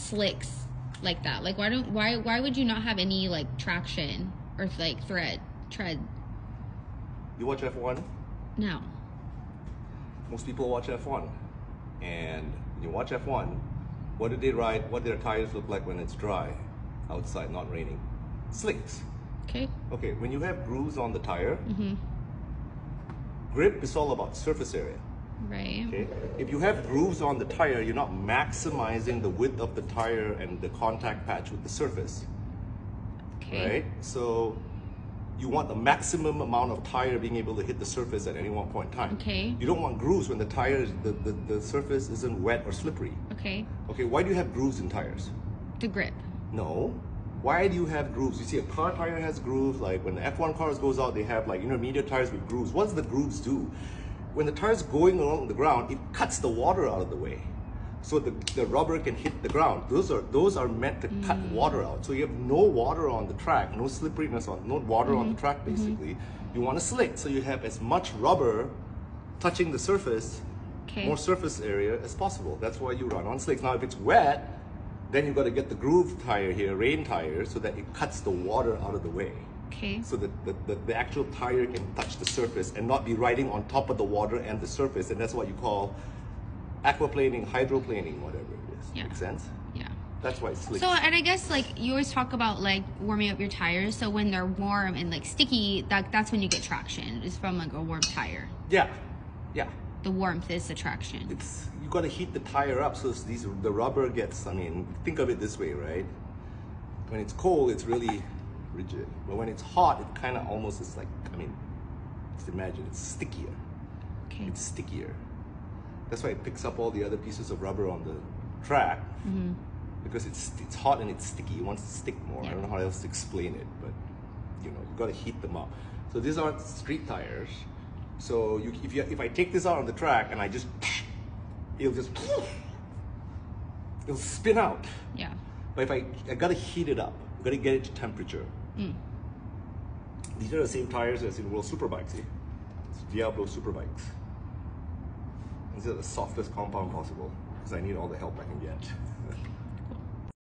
slicks like that? Like why would you not have any like traction or like tread? You watch F1? No. Most people watch F1. And when you watch F1, what do they ride? What do their tires look like when it's dry outside, not raining? Slicks. Okay. Okay, when you have grooves on the tire, Mm-hmm. grip is all about surface area. Right. Okay. If you have grooves on the tire, you're not maximizing the width of the tire and the contact patch with the surface. Okay. Right? So you want the maximum amount of tire being able to hit the surface at any one point in time. Okay. You don't want grooves when the tire, the surface isn't wet or slippery. Okay. Okay, why do you have grooves in tires? The grip. No. Why do you have grooves? You see, a car tire has grooves. Like when the F1 cars goes out, they have like intermediate tires with grooves. What does the grooves do? When the tire's going along the ground, it cuts the water out of the way, so the rubber can hit the ground. Those are meant to cut water out. So you have no water on the track, no slipperiness on, no water on the track. Basically, you want a slick, so you have as much rubber touching the surface, more surface area as possible. That's why you run on slicks. Now, if it's wet, then you've got to get the groove tire here, rain tire, so that it cuts the water out of the way. Okay. So that the actual tire can touch the surface and not be riding on top of the water and the surface. And that's what you call aquaplaning, hydroplaning, whatever it is. Yeah. Make sense? Yeah. That's why it's slick. So, and I guess like you always talk about like warming up your tires. So when they're warm and like sticky, that's when you get traction. It's from like a warm tire. Yeah. Yeah. The warmth is the traction. It's, you got to heat the tire up so the rubber gets, I mean, think of it this way, right? When it's cold, it's really rigid. But when it's hot, it kind of almost is like, I mean, just imagine, it's stickier. Okay. It's stickier. That's why it picks up all the other pieces of rubber on the track, because it's hot and it's sticky. It wants to stick more. I don't know how else to explain it, but you know, you got to heat them up. So these aren't street tires. So if I take this out on the track and I just, it'll spin out. Yeah. But if I got to heat it up, I got to get it to temperature. These are the same tires as in World Superbikes. See? It's Diablo Superbikes. These are the softest compound possible because I need all the help I can get.